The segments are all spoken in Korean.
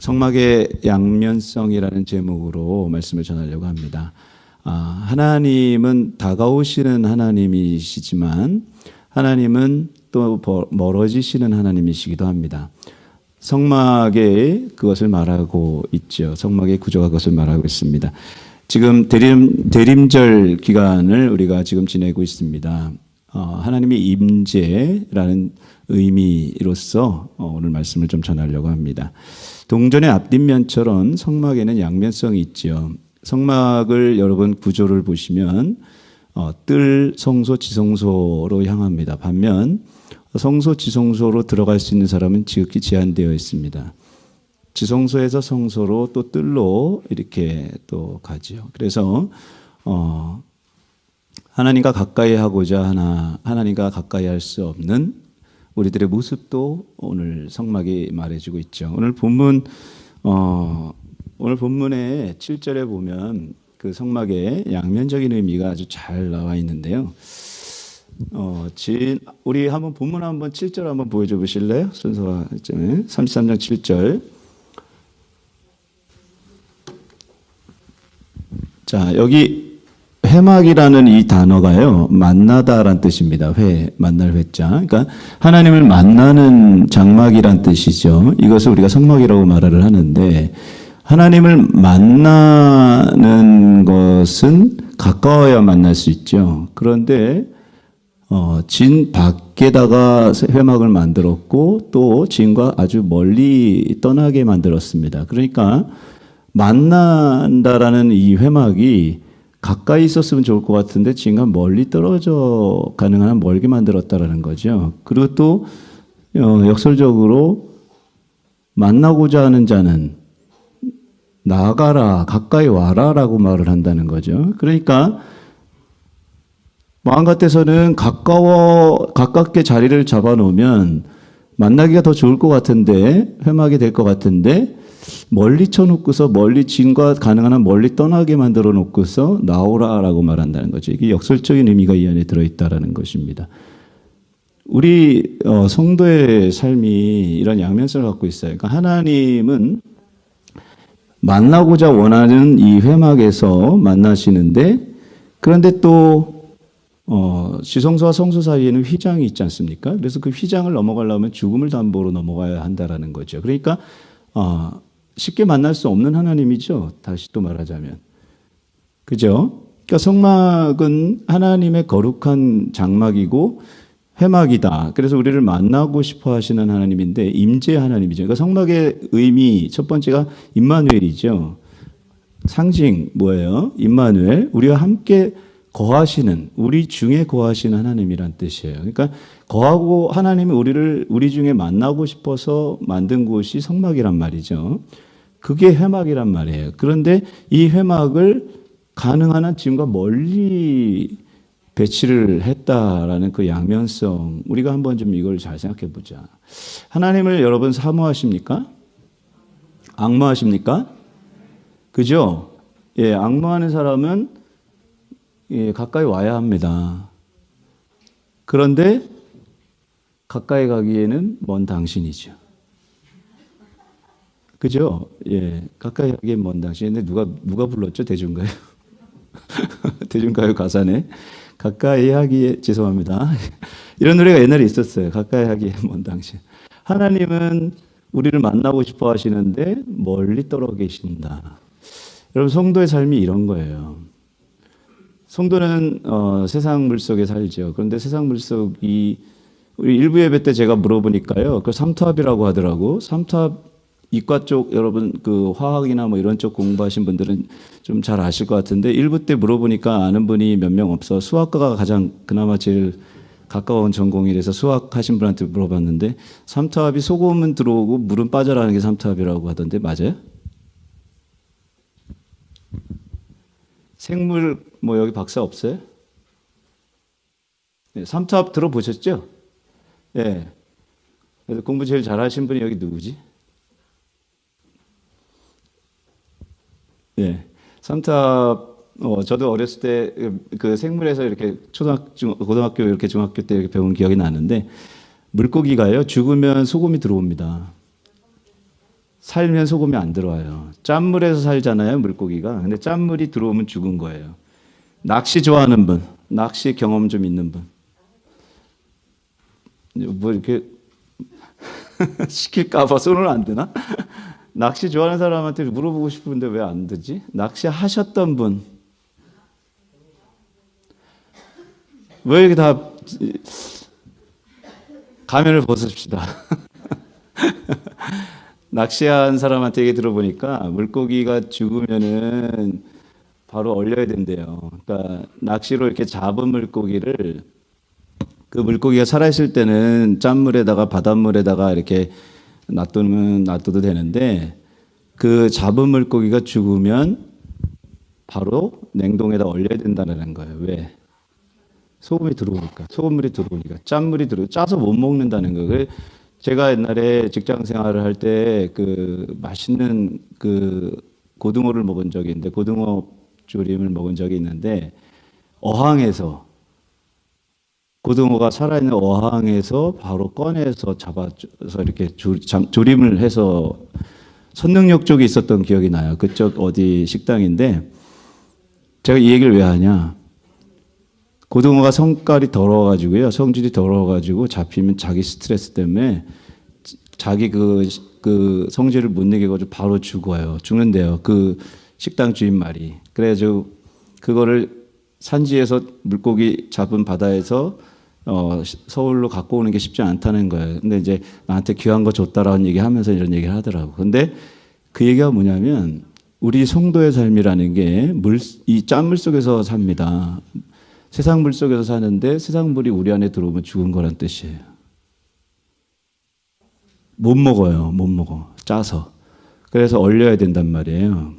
성막의 양면성이라는 제목으로 말씀을 전하려고 합니다. 하나님은 다가오시는 하나님이시지만 하나님은 또 멀어지시는 하나님이시기도 합니다. 성막에 그것을 말하고 있죠. 성막의 구조가 그것을 말하고 있습니다. 지금 대림절 기간을 우리가 지금 지내고 있습니다. 하나님의 임재라는 의미로서 오늘 말씀을 좀 전하려고 합니다. 동전의 앞뒷면처럼 성막에는 양면성이 있죠. 성막을 여러분 구조를 보시면 뜰, 성소, 지성소로 향합니다. 반면 성소, 지성소로 들어갈 수 있는 사람은 지극히 제한되어 있습니다. 지성소에서 성소로 또 뜰로 이렇게 또 가지요. 그래서 하나님과 가까이 하고자 하나 하나님과 가까이 할 수 없는 우리들의 모습도 오늘 성막이 말해주고 있죠. 오늘 본문의 7절에 보면 그 성막의 양면적인 의미가 아주 잘 나와 있는데요. 우리 한번 본문 한번 7절 한번 보여줘 보실래요? 순서가 33장 7절. 자, 여기 회막이라는 이 단어가요, 만나다란 뜻입니다. 만날 회자. 그러니까 하나님을 만나는 장막이란 뜻이죠. 이것을 우리가 성막이라고 말을 하는데, 하나님을 만나는 것은 가까워야 만날 수 있죠. 그런데 진 밖에다가 회막을 만들었고 또 진과 아주 멀리 떠나게 만들었습니다. 그러니까 만난다라는 이 회막이 가까이 있었으면 좋을 것 같은데 진과 멀리 떨어져 가능한 한 멀게 만들었다라는 거죠. 그리고 또 역설적으로 만나고자 하는 자는 나가라, 가까이 와라라고 말을 한다는 거죠. 그러니까 마음 같아서는 가깝게 자리를 잡아놓으면 만나기가 더 좋을 것 같은데, 회막이 될 것 같은데, 멀리 쳐놓고서 멀리 진과 가능한 한 멀리 떠나게 만들어 놓고서 나오라라고 말한다는 거죠. 이게 역설적인 의미가 이 안에 들어있다라는 것입니다. 우리 성도의 삶이 이런 양면성을 갖고 있어요. 그러니까 하나님은 만나고자 원하는 이 회막에서 만나시는데, 그런데 또 지성소와 성소 사이에는 휘장이 있지 않습니까? 그래서 그 휘장을 넘어가려면 죽음을 담보로 넘어가야 한다라는 거죠. 그러니까 쉽게 만날 수 없는 하나님이죠. 다시 또 말하자면. 그죠? 그러니까 성막은 하나님의 거룩한 장막이고 회막이다. 그래서 우리를 만나고 싶어 하시는 하나님인데 임재 하나님이죠. 그러니까 성막의 의미 첫 번째가 임마누엘이죠. 상징 뭐예요? 임마누엘. 우리와 함께 거하시는, 우리 중에 거하시는 하나님이란 뜻이에요. 그러니까 거하고 하나님이 우리 중에 만나고 싶어서 만든 곳이 성막이란 말이죠. 그게 회막이란 말이에요. 그런데 이 회막을 가능한 한 지금과 멀리 배치를 했다라는 그 양면성, 우리가 한번 좀 이걸 잘 생각해 보자. 하나님을 여러분 사모하십니까? 악모하십니까? 그죠? 예, 악모하는 사람은 가까이 와야 합니다. 그런데 가까이 가기에는 먼 당신이죠. 그죠? 예, 가까이 가기엔 먼 당신인데 누가 불렀죠? 대중가요? 대중가요 가사네. 가까이 하기에 죄송합니다. 이런 노래가 옛날에 있었어요. 가까이 하기에 먼 당신. 하나님은 우리를 만나고 싶어 하시는데 멀리 떨어져 계신다. 여러분 성도의 삶이 이런 거예요. 성도는 세상 물속에 살죠. 그런데 세상 물속이 우리 일부 예배 때 제가 물어보니까요. 그 삼투압이라고 하더라고. 삼투압 이과 쪽 여러분 그 화학이나 뭐 이런 쪽 공부하신 분들은 좀 잘 아실 것 같은데 일부 때 물어보니까 아는 분이 몇 명 없어. 수학과가 가장 그나마 제일 가까운 전공이라서 수학하신 분한테 물어봤는데 삼투압이 소금은 들어오고 물은 빠져라는 게 삼투압이라고 하던데 맞아요? 생물 뭐 여기 박사 없어요? 네, 삼투압 들어보셨죠? 예. 네. 그래서 공부 제일 잘하신 분이 여기 누구지? 예. 삼투압 저도 어렸을 때 그 생물에서 이렇게 고등학교 이렇게 중학교 때 이렇게 배운 기억이 나는데 물고기가요 죽으면 소금이 들어옵니다. 살면 소금이 안 들어와요. 짠물에서 살잖아요, 물고기가. 근데 짠물이 들어오면 죽은 거예요. 낚시 좋아하는 분, 낚시 경험 좀 있는 분. 뭐 이렇게 시킬까봐 손을 안 드나? 낚시 좋아하는 사람한테 물어보고 싶은데 왜 안 되지? 낚시 하셨던 분. 왜 이렇게 다 가면을 벗읍시다. 낚시한 사람한테 얘기 들어보니까 물고기가 죽으면은 바로 얼려야 된대요. 그러니까 낚시로 이렇게 잡은 물고기를 그 물고기가 살아있을 때는 짠물에다가 바닷물에다가 이렇게 놔둬도 되는데 그 잡은 물고기가 죽으면 바로 냉동에다 얼려야 된다는 거예요. 왜? 소금이 들어오니까, 소금물이 들어오니까, 짠물이 짜서 못 먹는다는 거예요. 제가 옛날에 직장 생활을 할 때 그 맛있는 그 고등어를 먹은 적이 있는데, 고등어 조림을 먹은 적이 있는데, 어항에서, 고등어가 살아있는 어항에서 바로 꺼내서 잡아서 이렇게 조림을 해서 선릉역 쪽에 있었던 기억이 나요. 그쪽 어디 식당인데, 제가 이 얘기를 왜 하냐. 고등어가 성깔이 더러워가지고요. 성질이 더러워가지고 잡히면 자기 스트레스 때문에 자기 그 성질을 못 내게가지고 바로 죽어요. 죽는데요. 그 식당 주인 말이. 그래가지고 그거를 산지에서 물고기 잡은 바다에서 서울로 갖고 오는 게 쉽지 않다는 거예요. 근데 이제 나한테 귀한 거 줬다라는 얘기 하면서 이런 얘기를 하더라고. 근데 그 얘기가 뭐냐면 우리 성도의 삶이라는 게 이 짠물 속에서 삽니다. 세상 물 속에서 사는데 세상 물이 우리 안에 들어오면 죽은 거란 뜻이에요. 못 먹어요. 못 먹어. 짜서. 그래서 얼려야 된단 말이에요.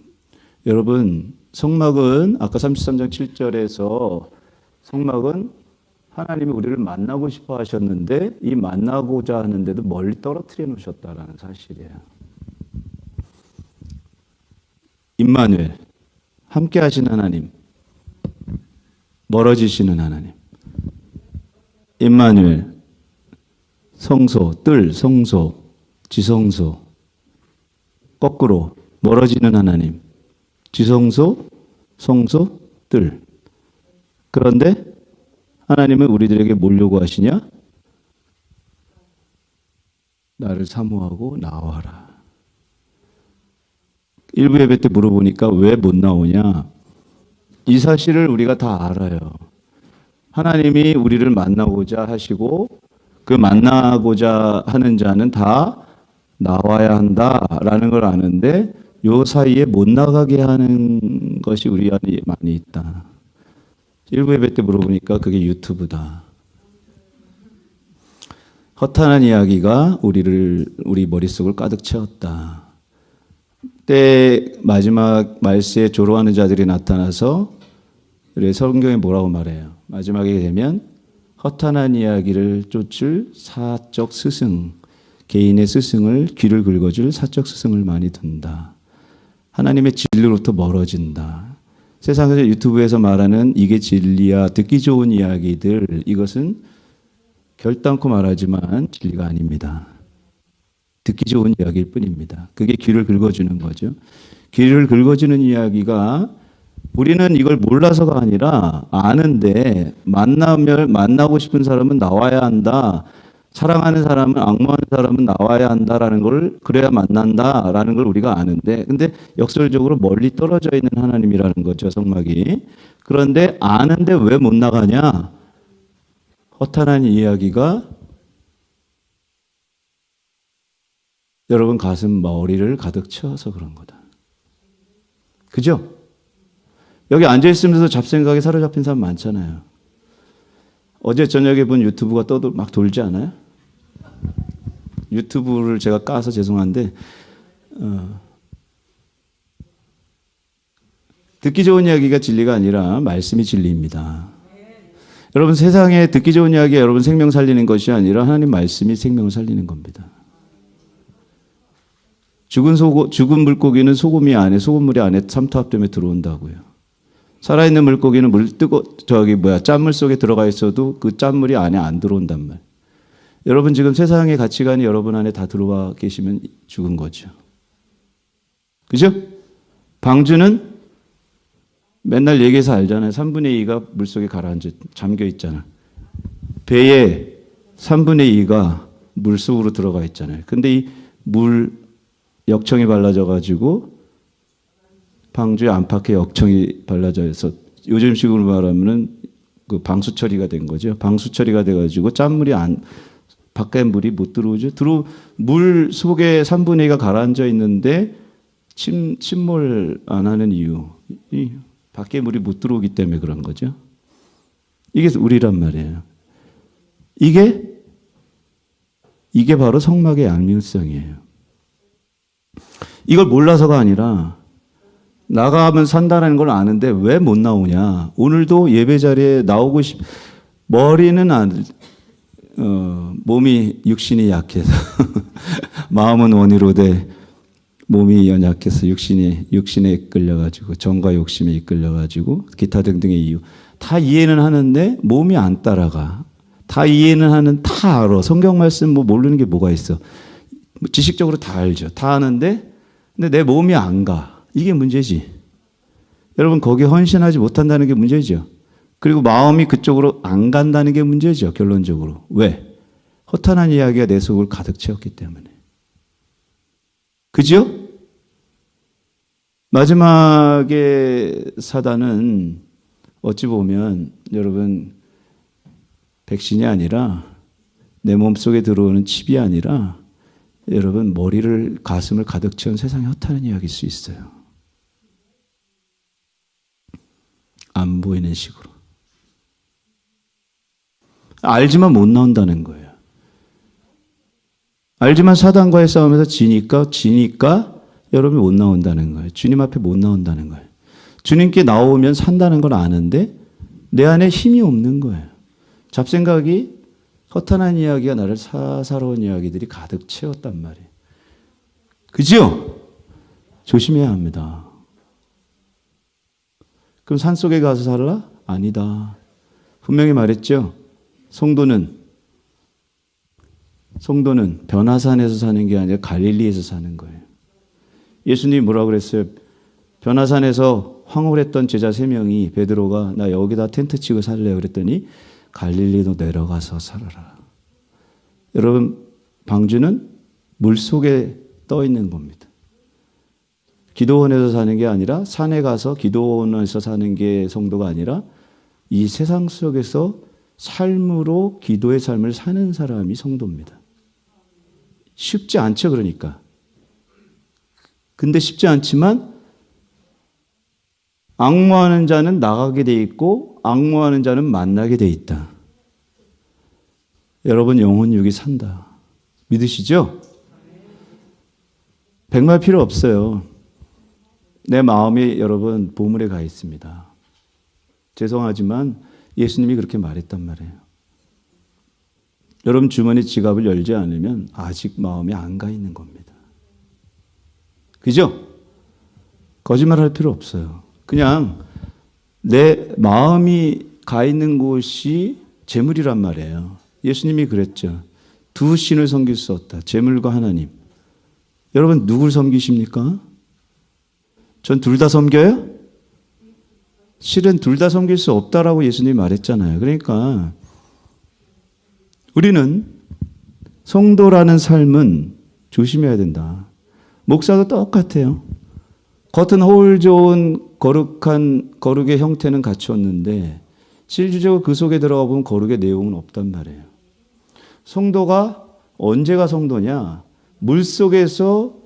여러분, 성막은 아까 33장 7절에서 성막은 하나님이 우리를 만나고 싶어 하셨는데 이 만나고자 하는데도 멀리 떨어뜨려 놓으셨다라는 사실이에요. 임마누엘, 함께 하신 하나님. 멀어지시는 하나님. 임마누엘, 성소, 뜰, 성소, 지성소. 거꾸로 멀어지는 하나님. 지성소, 성소, 뜰. 그런데 하나님은 우리들에게 뭘 요구하시냐? 나를 사모하고 나와라. 일부 예배 때 물어보니까 왜 못 나오냐? 이 사실을 우리가 다 알아요. 하나님이 우리를 만나고자 하시고 그 만나고자 하는 자는 다 나와야 한다라는 걸 아는데 요 사이에 못 나가게 하는 것이 우리 안에 많이 있다. 일부 예배 때 물어보니까 그게 유튜브다. 허탄한 이야기가 우리 머릿속을 가득 채웠다. 때 마지막 말세에 조로하는 자들이 나타나서 우리 성경에 뭐라고 말해요? 마지막에 되면 허탄한 이야기를 쫓을 사적 스승, 개인의 스승을 귀를 긁어줄 사적 스승을 많이 둔다. 하나님의 진리로부터 멀어진다. 세상에서 유튜브에서 말하는 이게 진리야, 듣기 좋은 이야기들, 이것은 결단코 말하지만 진리가 아닙니다. 듣기 좋은 이야기일 뿐입니다. 그게 귀를 긁어주는 거죠. 귀를 긁어주는 이야기가 우리는 이걸 몰라서가 아니라 아는데 만나고 싶은 사람은 나와야 한다. 사랑하는 사람은 악무하는 사람은 나와야 한다라는 걸 그래야 만난다라는 걸 우리가 아는데 근데 역설적으로 멀리 떨어져 있는 하나님이라는 거죠. 성막이. 그런데 아는데 왜 못 나가냐? 허탄한 이야기가 여러분 가슴 머리를 가득 채워서 그런 거다. 그죠? 여기 앉아있으면서 잡생각에 사로잡힌 사람 많잖아요. 어제 저녁에 본 유튜브가 막 돌지 않아요? 유튜브를 제가 까서 죄송한데 듣기 좋은 이야기가 진리가 아니라 말씀이 진리입니다. 여러분 세상에 듣기 좋은 이야기가 여러분 생명 살리는 것이 아니라 하나님 말씀이 생명을 살리는 겁니다. 죽은 물고기는 소금물이 안에 삼투압 때문에 들어온다고요. 살아있는 물고기는 짠물 속에 들어가 있어도 그 짠물이 안에 안 들어온단 말. 여러분 지금 세상의 가치관이 여러분 안에 다 들어와 계시면 죽은 거죠. 그죠? 방주는 맨날 얘기해서 알잖아요. 3분의 2가 물속에 가라앉아 잠겨 있잖아. 배에 3분의 2가 물속으로 들어가 있잖아요. 근데 이 물 역청이 발라져 가지고 방주의 안팎에 역청이 발라져 있어 요즘식으로 말하면은 그 방수 처리가 된 거죠. 방수 처리가 돼 가지고 짠물이 밖에 물이 못 들어오죠. 물 속에 3분의 2가 가라앉아 있는데 침몰 안 하는 이유. 이 밖에 물이 못 들어오기 때문에 그런 거죠. 이게 우리란 말이에요. 이게 바로 성막의 양면성이에요. 이걸 몰라서가 아니라 나가면 산다는 걸 아는데 왜 못 나오냐. 오늘도 예배 자리에 나오고 머리는 몸이 육신이 약해서 마음은 원이로되 몸이 연약해서 육신에 이끌려가지고 정과 욕심에 이끌려가지고 기타 등등의 이유 다 이해는 하는데 몸이 안 따라가. 다 이해는 하는 다 알아. 성경 말씀 뭐 모르는 게 뭐가 있어. 지식적으로 다 알죠. 다 아는데 근데 내 몸이 안 가. 이게 문제지. 여러분 거기에 헌신하지 못한다는 게 문제죠. 그리고 마음이 그쪽으로 안 간다는 게 문제죠. 결론적으로. 왜? 허탄한 이야기가 내 속을 가득 채웠기 때문에. 그죠? 마지막에 사단은 어찌 보면 여러분 백신이 아니라 내 몸속에 들어오는 칩이 아니라 여러분 가슴을 가득 채운 세상에 허탄한 이야기일 수 있어요. 안 보이는 식으로. 알지만 못 나온다는 거예요. 알지만 사단과의 싸움에서 지니까 여러분이 못 나온다는 거예요. 주님 앞에 못 나온다는 거예요. 주님께 나오면 산다는 걸 아는데 내 안에 힘이 없는 거예요. 잡생각이 허탄한 이야기가 나를 사사로운 이야기들이 가득 채웠단 말이에요. 그죠? 조심해야 합니다. 그럼 산속에 가서 살라? 아니다. 분명히 말했죠. 성도는 변화산에서 사는 게 아니라 갈릴리에서 사는 거예요. 예수님이 뭐라고 그랬어요? 변화산에서 황홀했던 제자 3명이 베드로가 나 여기다 텐트 치고 살래요 그랬더니 갈릴리로 내려가서 살아라. 여러분 방주는 물속에 떠 있는 겁니다. 기도원에서 사는 게 아니라 산에 가서 기도원에서 사는 게 성도가 아니라 이 세상 속에서 삶으로 기도의 삶을 사는 사람이 성도입니다. 쉽지 않죠, 그러니까. 근데 쉽지 않지만 앙모하는 자는 나가게 돼 있고 앙모하는 자는 만나게 돼 있다. 여러분 영혼 육이 산다. 믿으시죠? 백말 필요 없어요. 내 마음이 여러분 보물에 가 있습니다. 죄송하지만 예수님이 그렇게 말했단 말이에요. 여러분 주머니 지갑을 열지 않으면 아직 마음이 안 가 있는 겁니다. 그죠? 거짓말할 필요 없어요. 그냥 내 마음이 가 있는 곳이 재물이란 말이에요. 예수님이 그랬죠. 두 신을 섬길 수 없다. 재물과 하나님. 여러분 누굴 섬기십니까? 전 둘 다 섬겨요? 실은 둘 다 섬길 수 없다라고 예수님이 말했잖아요. 그러니까 우리는 성도라는 삶은 조심해야 된다. 목사도 똑같아요. 겉은 허울 좋은 거룩의 형태는 갖추었는데 실질적으로 그 속에 들어가 보면 거룩의 내용은 없단 말이에요. 성도가 언제가 성도냐? 물속에서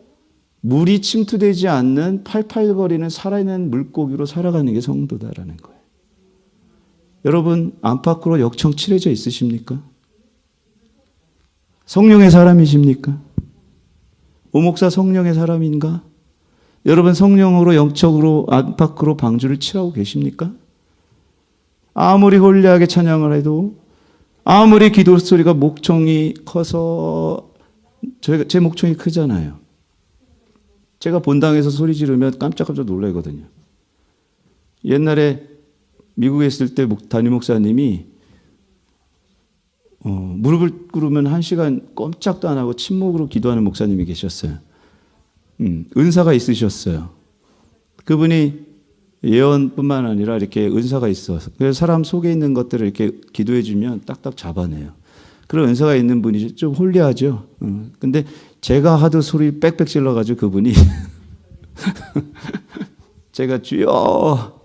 물이 침투되지 않는 팔팔거리는 살아있는 물고기로 살아가는 게 성도다라는 거예요. 여러분 안팎으로 역청 칠해져 있으십니까? 성령의 사람이십니까? 오목사 성령의 사람인가? 여러분 성령으로 영적으로 안팎으로 방주를 칠하고 계십니까? 아무리 홀리하게 찬양을 해도 아무리 기도 소리가 목청이 커서 제 목청이 크잖아요. 제가 본당에서 소리 지르면 깜짝깜짝 놀라거든요. 옛날에 미국에 있을 때 담임 목사님이 무릎을 꿇으면 1시간 꼼짝도 안 하고 침묵으로 기도하는 목사님이 계셨어요. 은사가 있으셨어요. 그분이 예언뿐만 아니라 이렇게 은사가 있어서 그래서 사람 속에 있는 것들을 이렇게 기도해 주면 딱딱 잡아내요. 그런 은사가 있는 분이 좀 홀리하죠. 근데 제가 하도 소리 빽빽 질러가지고 그분이 제가 주여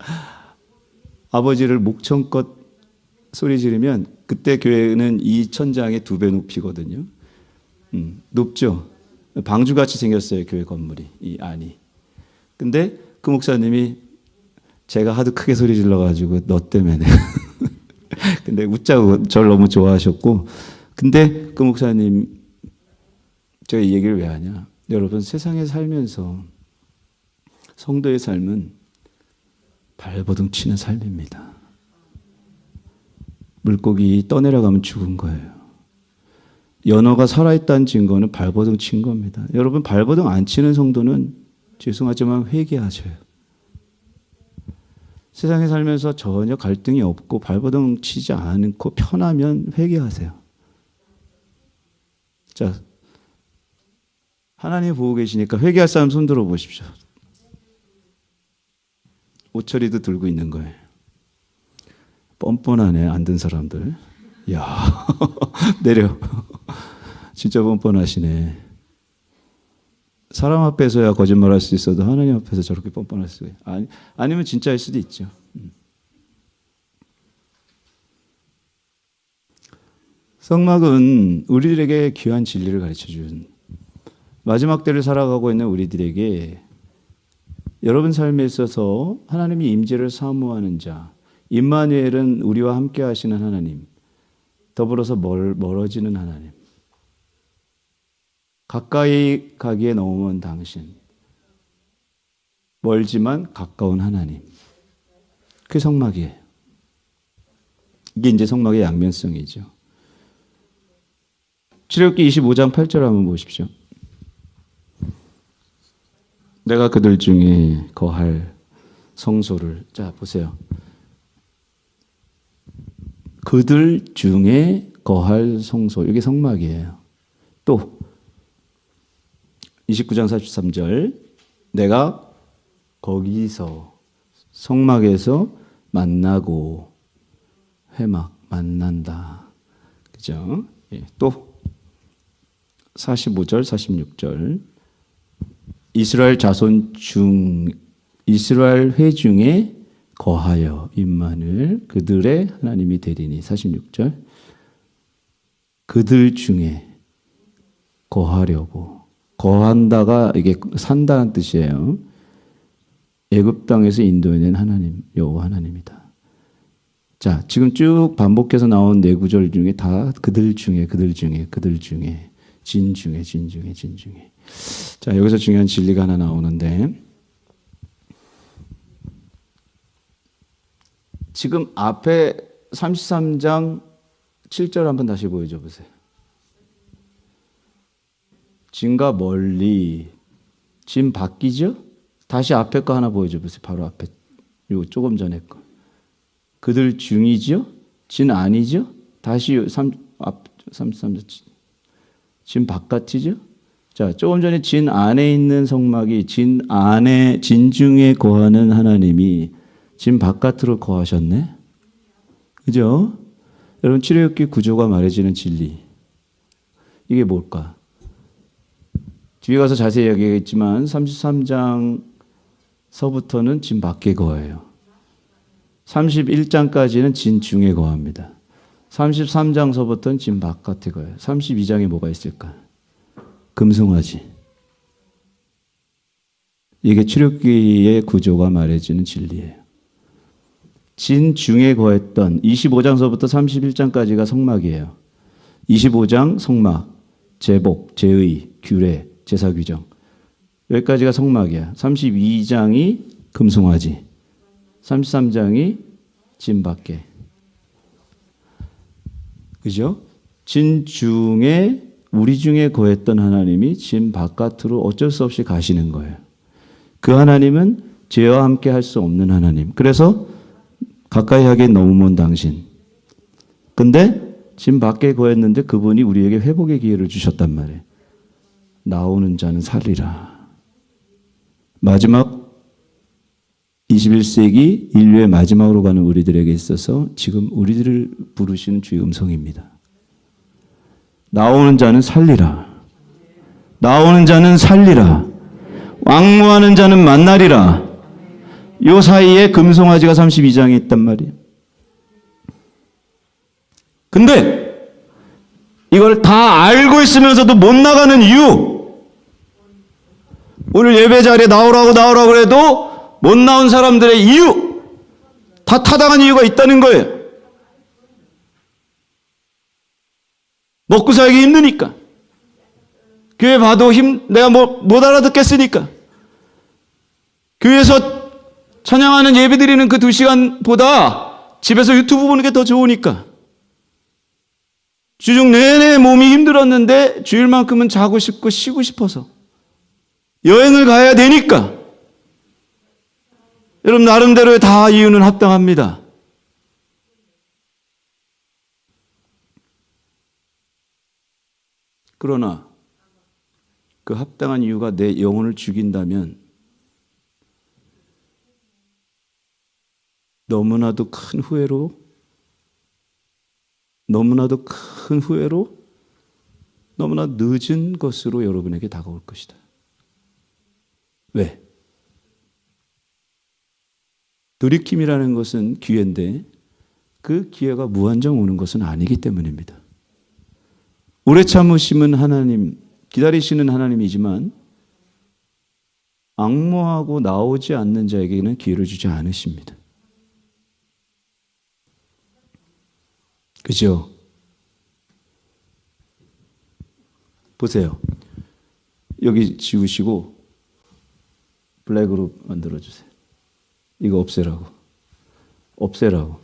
아버지를 목청껏 소리 지르면 그때 교회는 이 천장의 2배 높이거든요. 높죠. 방주같이 생겼어요. 교회 건물이 이 안이. 근데 그 목사님이 제가 하도 크게 소리 질러가지고 너 때문에 근데 웃자고 저를 너무 좋아하셨고 근데 그 목사님 제가 이 얘기를 왜 하냐. 여러분 세상에 살면서 성도의 삶은 발버둥 치는 삶입니다. 물고기 떠내려가면 죽은 거예요. 연어가 살아있다는 증거는 발버둥 친 겁니다. 여러분 발버둥 안 치는 성도는 죄송하지만 회개하셔요. 세상에 살면서 전혀 갈등이 없고 발버둥 치지 않고 편하면 회개하세요. 자, 하나님 보고 계시니까 회개할 사람 손 들어 보십시오. 오철이도 들고 있는 거예요. 뻔뻔하네 안 든 사람들. 야 내려. 진짜 뻔뻔하시네. 사람 앞에서야 거짓말할 수 있어도 하나님 앞에서 저렇게 뻔뻔할 수 있어요. 아니면 진짜일 수도 있죠. 성막은 우리들에게 귀한 진리를 가르쳐준 마지막 때를 살아가고 있는 우리들에게 여러분 삶에 있어서 하나님이 임재를 사모하는 자 임마누엘은 우리와 함께 하시는 하나님 더불어서 멀어지는 하나님 가까이 가기에 너무 먼 당신 멀지만 가까운 하나님 그게 성막이에요. 이게 이제 성막의 양면성이죠. 출애굽기 25장 8절 한번 보십시오. 내가 그들 중에 거할 성소를 자 보세요. 그들 중에 거할 성소 이게 성막이에요. 또 29장 43절 내가 거기서 성막에서 만나고 회막 만난다. 그죠? 예, 또 45절 46절 이스라엘 자손 중 이스라엘 회 중에 거하여 임마누엘 그들의 하나님이 되리니 46절 그들 중에 거하려고 거한다가 이게 산다는 뜻이에요. 애굽 땅에서 인도해낸 하나님 여호와 하나님이다. 자 지금 쭉 반복해서 나온 네 구절 중에 다 그들 중에 진 중에 자 여기서 중요한 진리가 하나 나오는데 지금 앞에 33장 7절 한번 다시 보여줘 보세요. 진과 멀리 진 바뀌죠? 다시 앞에 거 하나 보여줘 보세요. 바로 앞에 요 조금 전에 거 그들 중이죠? 진 아니죠? 다시 33절 진 바깥이죠? 자, 조금 전에 진 안에 있는 성막이 진 중에 거하는 하나님이 진 바깥으로 거하셨네? 그죠? 여러분, 출애굽기 구조가 말해주는 진리. 이게 뭘까? 뒤에 가서 자세히 이야기하겠지만 33장서부터는 진 밖에 거해요. 31장까지는 진 중에 거합니다. 33장서부터는 진 바깥에 거예요. 32장에 뭐가 있을까? 금송아지. 이게 출애굽기의 구조가 말해주는 진리예요. 진 중에 거했던 25장서부터 31장까지가 성막이에요. 25장 성막, 제복, 제의, 규례, 제사 규정. 여기까지가 성막이야. 32장이 금송아지. 33장이 진 밖에. 그죠? 진 중에 우리 중에 거했던 하나님이 진 바깥으로 어쩔 수 없이 가시는 거예요. 그 하나님은 죄와 함께 할 수 없는 하나님. 그래서 가까이 하기엔 너무 먼 당신. 근데 진 밖에 거했는데 그분이 우리에게 회복의 기회를 주셨단 말이에요. 나오는 자는 살리라. 마지막 21세기 인류의 마지막으로 가는 우리들에게 있어서 지금 우리들을 부르시는 주의 음성입니다. 나오는 자는 살리라. 나오는 자는 살리라. 왕무하는 자는 만나리라. 요 사이에 금송아지가 32장에 있단 말이에요. 근데 이걸 다 알고 있으면서도 못 나가는 이유, 오늘 예배 자리에 나오라고 해도 못 나온 사람들의 이유, 다 타당한 이유가 있다는 거예요. 먹고 살기 힘드니까. 교회 봐도 내가 못 알아듣겠으니까. 교회에서 찬양하는 예배 드리는 그 2시간보다 집에서 유튜브 보는 게 더 좋으니까. 주중 내내 몸이 힘들었는데 주일만큼은 자고 싶고 쉬고 싶어서. 여행을 가야 되니까. 여러분 나름대로의 다 이유는 합당합니다. 그러나 그 합당한 이유가 내 영혼을 죽인다면 너무나도 큰 후회로 너무나 늦은 것으로 여러분에게 다가올 것이다. 왜? 돌이킴이라는 것은 기회인데 그 기회가 무한정 오는 것은 아니기 때문입니다. 오래 참으심은 하나님, 기다리시는 하나님이지만 앙모하고 나오지 않는 자에게는 기회를 주지 않으십니다. 그죠? 보세요. 여기 지우시고 블랙으로 만들어주세요. 이거 없애라고.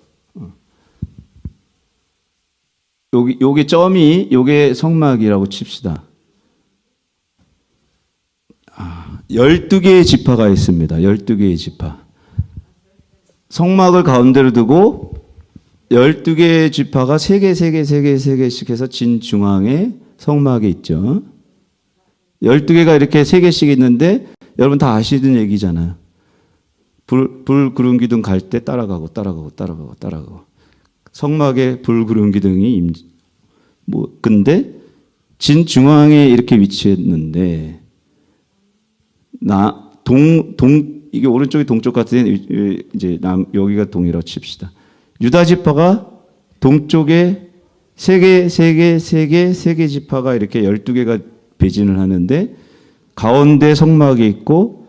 요게 점이, 요게 성막이라고 칩시다. 12개의 지파가 있습니다. 12개의 지파. 성막을 가운데로 두고 12개의 지파가 3개씩 해서 진중앙에 성막이 있죠. 12개가 이렇게 3개씩 있는데 여러분 다 아시는 얘기잖아요. 불 구름 기둥 갈 때 따라가고 성막에 불 구름 기둥이 근데 진중앙에 이렇게 위치했는데 이게 오른쪽이 동쪽 같은데 이제 여기가 동이라고 칩시다. 유다 지파가 동쪽에 3개 지파가 이렇게 12개가 배진을 하는데 가운데 성막이 있고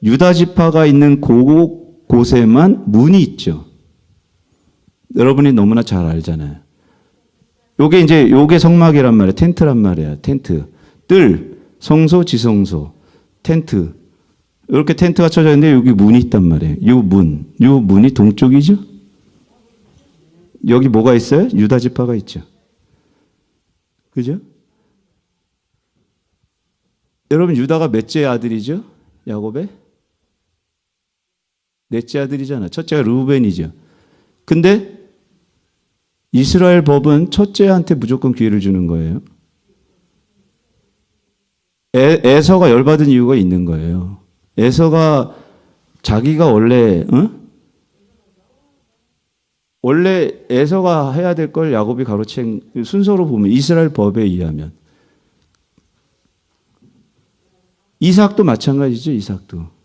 유다 지파가 있는 곳에만 문이 있죠. 여러분이 너무나 잘 알잖아요. 요게 성막이란 말이에요. 텐트란 말이에요. 텐트. 뜰, 성소, 지성소, 텐트. 이렇게 텐트가 쳐져 있는데 여기 문이 있단 말이에요. 요 문이 동쪽이죠? 여기 뭐가 있어요? 유다 지파가 있죠. 그죠? 여러분 유다가 몇째 아들이죠? 야곱의? 넷째 아들이잖아. 첫째가 르우벤이죠. 근데 이스라엘 법은 첫째한테 무조건 기회를 주는 거예요. 에서가 열받은 이유가 있는 거예요. 에서가 자기가 원래 에서가 해야 될 걸 야곱이 가로챈 순서로 보면 이스라엘 법에 의하면 이삭도 마찬가지죠. 이삭도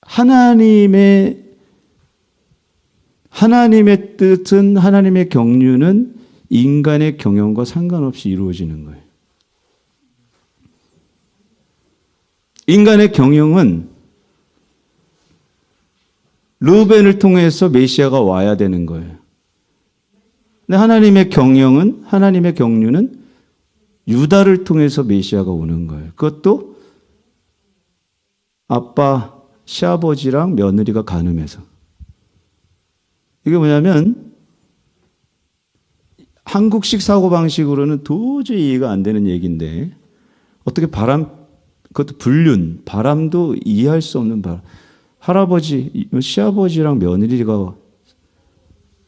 하나님의 뜻은, 하나님의 경륜은 인간의 경영과 상관없이 이루어지는 거예요. 인간의 경영은 르우벤을 통해서 메시아가 와야 되는 거예요. 근데 하나님의 경륜은 유다를 통해서 메시아가 오는 거예요. 그것도 아빠, 시아버지랑 며느리가 간음해서. 이게 뭐냐면 한국식 사고방식으로는 도저히 이해가 안 되는 얘기인데 어떻게 그것도 바람도 이해할 수 없는 바람. 할아버지, 시아버지랑 며느리가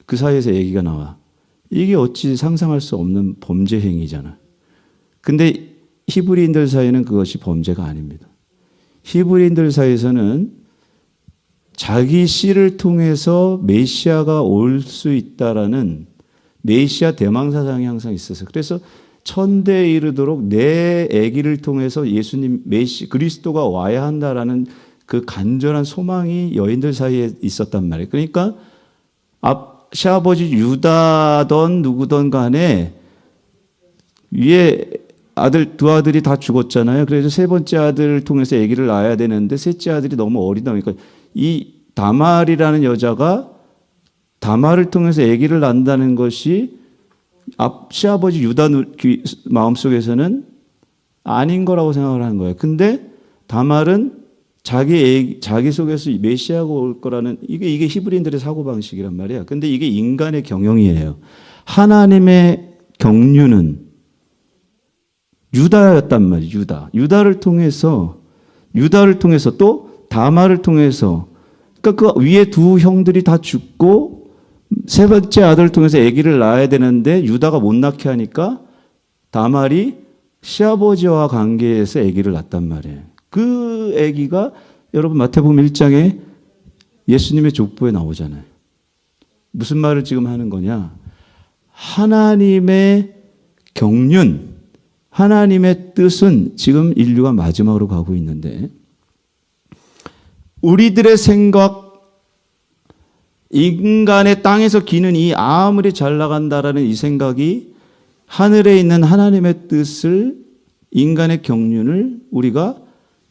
그 사이에서 얘기가 나와. 이게 어찌 상상할 수 없는 범죄 행위잖아. 근데 히브리인들 사이에는 그것이 범죄가 아닙니다. 히브리인들 사이에서는 자기 씨를 통해서 메시아가 올 수 있다라는 메시아 대망 사상이 항상 있었어요. 그래서 천대에 이르도록 내 아기를 통해서 예수님 그리스도가 와야 한다라는 그 간절한 소망이 여인들 사이에 있었단 말이에요. 그러니까 시아버지 유다든 누구든 간에 위에 두 아들이 다 죽었잖아요. 그래서 세 번째 아들을 통해서 아기를 낳아야 되는데 셋째 아들이 너무 어리다 보니까 이 다말이라는 여자가 다말을 통해서 아기를 낳는다는 것이 시아버지 유다 마음속에서는 아닌 거라고 생각을 하는 거예요. 근데 다말은 자기 속에서 메시아가 올 거라는 이게 히브리인들의 사고방식이란 말이야. 근데 이게 인간의 경영이에요. 하나님의 경륜은 유다였단 말이에요. 유다를 통해서 또 다말을 통해서 그러니까 그 위에 두 형들이 다 죽고 세 번째 아들을 통해서 아기를 낳아야 되는데 유다가 못 낳게 하니까 다말이 시아버지와 관계에서 아기를 낳단 말이에요. 그 아기가 여러분 마태복음 1장에 예수님의 족보에 나오잖아요. 무슨 말을 지금 하는 거냐? 하나님의 경륜, 하나님의 뜻은 지금 인류가 마지막으로 가고 있는데 우리들의 생각, 인간의 땅에서 기는 이 아무리 잘 나간다라는 이 생각이 하늘에 있는 하나님의 뜻을 인간의 경륜을 우리가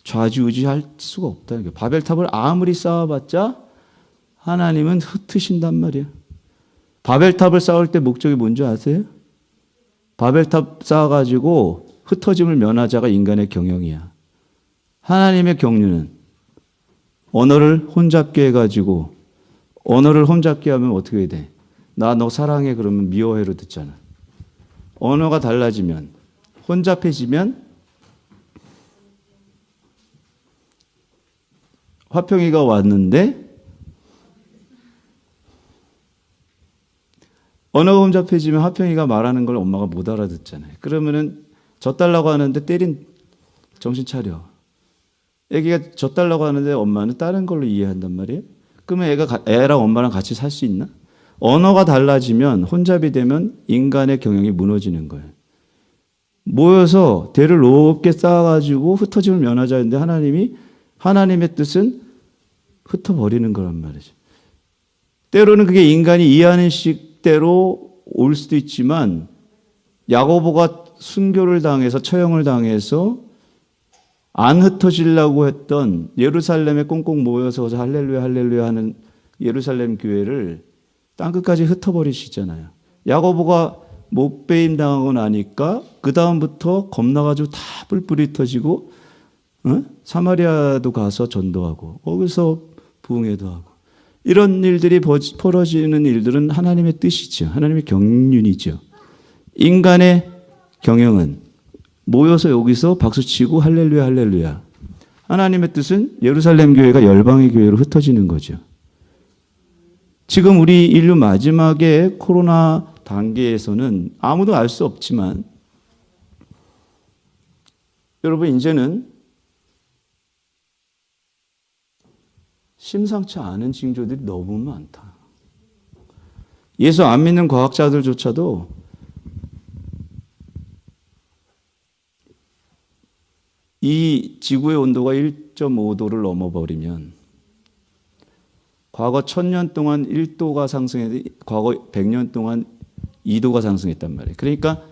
좌지우지할 수가 없다. 바벨탑을 아무리 쌓아봤자 하나님은 흩으신단 말이에요. 바벨탑을 쌓을 때 목적이 뭔지 아세요? 바벨탑 쌓아가지고 흩어짐을 면하자가 인간의 경영이야. 하나님의 경륜은 언어를 혼잡게 해가지고 언어를 혼잡게 하면 어떻게 돼? 나 너 사랑해 그러면 미워해로 듣잖아. 언어가 달라지면 혼잡해지면 화평이가 왔는데 언어가 혼잡해지면 화평이가 말하는 걸 엄마가 못 알아듣잖아요. 그러면은 져달라고 하는데 정신 차려. 애기가 져달라고 하는데 엄마는 다른 걸로 이해한단 말이에요. 그러면 애랑 엄마랑 같이 살 수 있나? 언어가 달라지면 혼잡이 되면 인간의 경영이 무너지는 거예요. 모여서 대를 높게 쌓아가지고 흩어짐을 면하자는데 하나님의 뜻은 흩어버리는 거란 말이죠. 때로는 그게 인간이 이해하는 식대로 올 수도 있지만 야고보가 순교를 당해서 처형을 당해서 안 흩어지려고 했던 예루살렘에 꽁꽁 모여서 할렐루야 할렐루야 하는 예루살렘 교회를 땅끝까지 흩어버리시잖아요. 야고보가 목배임 당하고 나니까 그 다음부터 겁나가지고 다 뿔뿔이 터지고 사마리아도 가서 전도하고 거기서 부흥회도 하고 이런 일들이 벌어지는 일들은 하나님의 뜻이죠. 하나님의 경륜이죠. 인간의 경영은 모여서 여기서 박수치고 할렐루야 할렐루야. 하나님의 뜻은 예루살렘 교회가 열방의 교회로 흩어지는 거죠. 지금 우리 인류 마지막의 코로나 단계에서는 아무도 알 수 없지만 여러분 이제는 심상치 않은 징조들이 너무 많다. 예수 안 믿는 과학자들조차도 이 지구의 온도가 1.5도를 넘어버리면 과거 1000년 동안 1도가 상승했는데 과거 100년 동안 2도가 상승했단 말이에요. 그러니까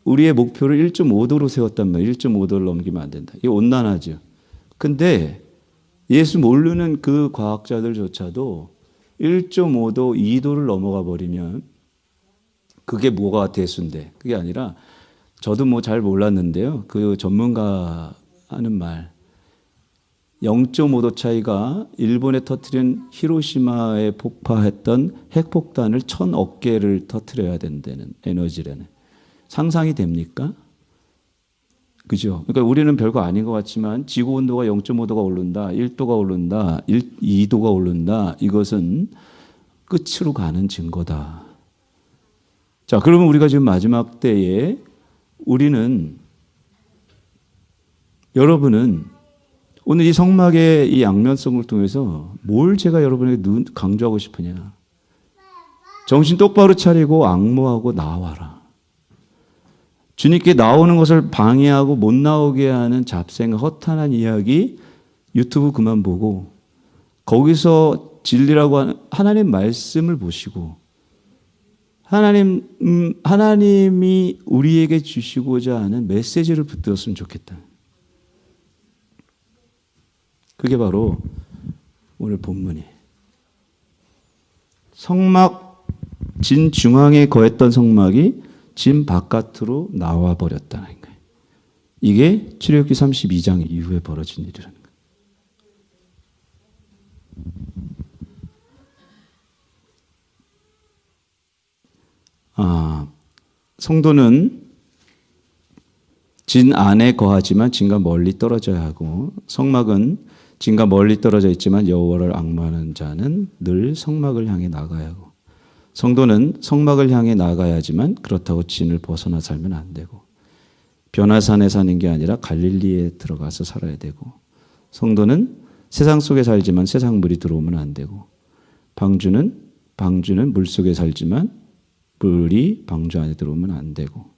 우리의 목표를 1.5도로 세웠단 말이에요. 1.5도를 넘기면 안 된다. 이게 온난화죠. 근데 예수 모르는 그 과학자들조차도 1.5도, 2도를 넘어가 버리면 그게 뭐가 대수인데 그게 아니라 저도 뭐 잘 몰랐는데요. 그 전문가 하는 말 0.5도 차이가 일본에 터뜨린 히로시마에 폭파했던 핵폭탄을 1000억 개를 터뜨려야 된다는 에너지라는 상상이 됩니까? 그죠? 그러니까 우리는 별거 아닌 것 같지만 지구 온도가 0.5도가 오른다, 1도가 오른다, 2도가 오른다. 이것은 끝으로 가는 증거다. 자, 그러면 우리가 지금 마지막 때에 우리는 여러분은 오늘 이 성막의 이 양면성을 통해서 뭘 제가 여러분에게 강조하고 싶으냐? 정신 똑바로 차리고 앙모하고 나와라. 주님께 나오는 것을 방해하고 못 나오게 하는 잡생각, 허탄한 이야기 유튜브 그만 보고 거기서 진리라고 하는 하나님 말씀을 보시고 하나님이 우리에게 주시고자 하는 메시지를 붙들었으면 좋겠다. 그게 바로 오늘 본문이에요. 성막 진 중앙에 거했던 성막이 진 바깥으로 나와 버렸다는 거예요. 이게 출애굽기 32장 이후에 벌어진 일이라는 거예요. 성도는 진 안에 거하지만 진과 멀리 떨어져야 하고, 성막은 진과 멀리 떨어져 있지만 여호와를 앙모하는 자는 늘 성막을 향해 나가야 하고, 성도는 성막을 향해 나가야 하지만 그렇다고 진을 벗어나 살면 안 되고, 변화산에 사는 게 아니라 갈릴리에 들어가서 살아야 되고, 성도는 세상 속에 살지만 세상 물이 들어오면 안 되고, 방주는 물 속에 살지만 물이 방주 안에 들어오면 안 되고,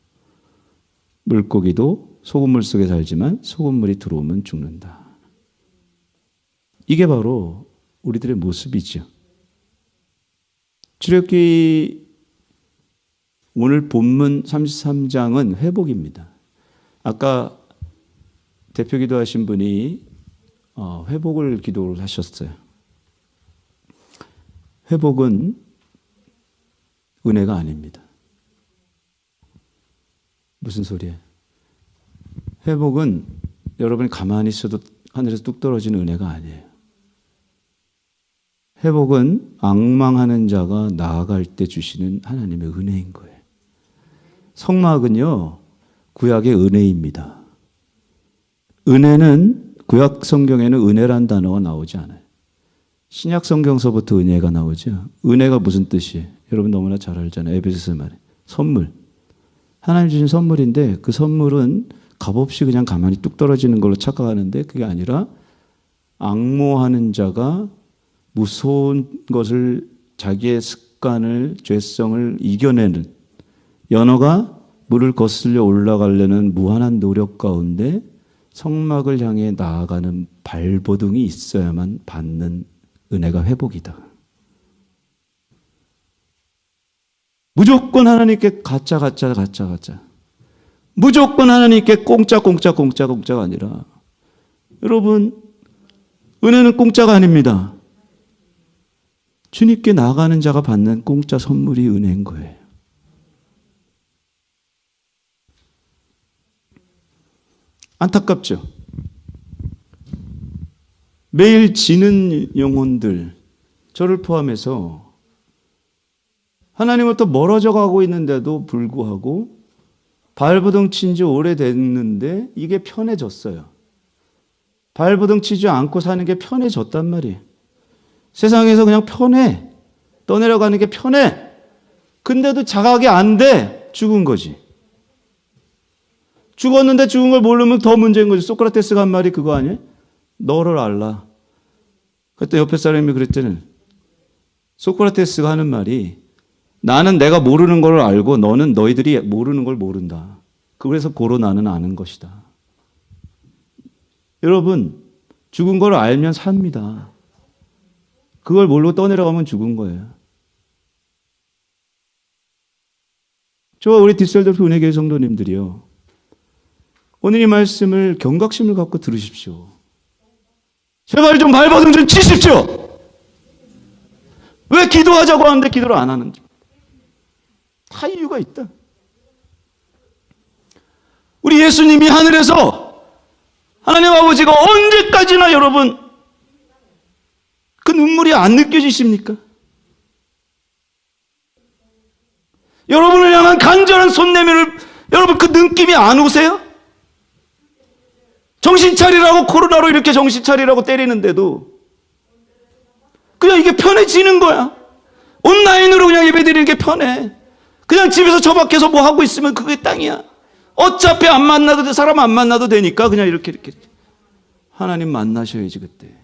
물고기도 소금물 속에 살지만 소금물이 들어오면 죽는다. 이게 바로 우리들의 모습이죠. 출애굽기 오늘 본문 33장은 회복입니다. 아까 대표 기도하신 분이 회복을 기도를 하셨어요. 회복은 은혜가 아닙니다. 무슨 소리예요? 회복은 여러분이 가만히 있어도 하늘에서 뚝 떨어지는 은혜가 아니에요. 회복은 앙망하는 자가 나아갈 때 주시는 하나님의 은혜인 거예요. 성막은요, 구약의 은혜입니다. 은혜는 구약 성경에는 은혜란 단어가 나오지 않아요. 신약 성경서부터 은혜가 나오죠. 은혜가 무슨 뜻이에요? 여러분 너무나 잘 알잖아요. 에베소서 말에 선물. 하나님 주신 선물인데 그 선물은 값없이 그냥 가만히 뚝 떨어지는 걸로 착각하는데 그게 아니라 앙모하는 자가 무서운 것을, 자기의 습관을, 죄성을 이겨내는, 연어가 물을 거슬려 올라가려는 무한한 노력 가운데 성막을 향해 나아가는 발버둥이 있어야만 받는 은혜가 회복이다. 무조건 하나님께 가짜. 무조건 하나님께 공짜가 아니라, 여러분, 은혜는 공짜가 아닙니다. 주님께 나가는 자가 받는 공짜 선물이 은혜인 거예요. 안타깝죠? 매일 지는 영혼들, 저를 포함해서 하나님으로부터 멀어져 가고 있는데도 불구하고 발버둥 친 지 오래됐는데 이게 편해졌어요. 발버둥 치지 않고 사는 게 편해졌단 말이에요. 세상에서 그냥 편해. 떠내려가는 게 편해. 근데도 자각이 안 돼. 죽은 거지. 죽었는데 죽은 걸 모르면 더 문제인 거지. 소크라테스가 한 말이 그거 아니에요? 너를 알라. 그때 옆에 사람이 그랬더니, 소크라테스가 하는 말이, 나는 내가 모르는 걸 알고 너는 너희들이 모르는 걸 모른다. 그래서 고로 나는 아는 것이다. 여러분, 죽은 걸 알면 삽니다. 그걸 모르고 떠내려가면 죽은 거예요. 저와 우리 디셀도르프 은혜교회 성도님들이요, 오늘 이 말씀을 경각심을 갖고 들으십시오. 제발 좀 발버둥 좀 치십시오. 왜 기도하자고 하는데 기도를 안 하는지. 다 이유가 있다. 우리 예수님이 하늘에서 하나님 아버지가 언제까지나 여러분 그 눈물이 안 느껴지십니까? 여러분을 향한 간절한 손 내밀을 여러분 그 느낌이 안 오세요? 정신 차리라고 코로나로 이렇게 정신 차리라고 때리는데도 그냥 이게 편해지는 거야. 온라인으로 그냥 예배드리는 게 편해. 그냥 집에서 처박혀서 뭐 하고 있으면 그게 땅이야. 어차피 안 만나도 돼. 사람 안 만나도 되니까 그냥 이렇게. 하나님 만나셔야지 그때.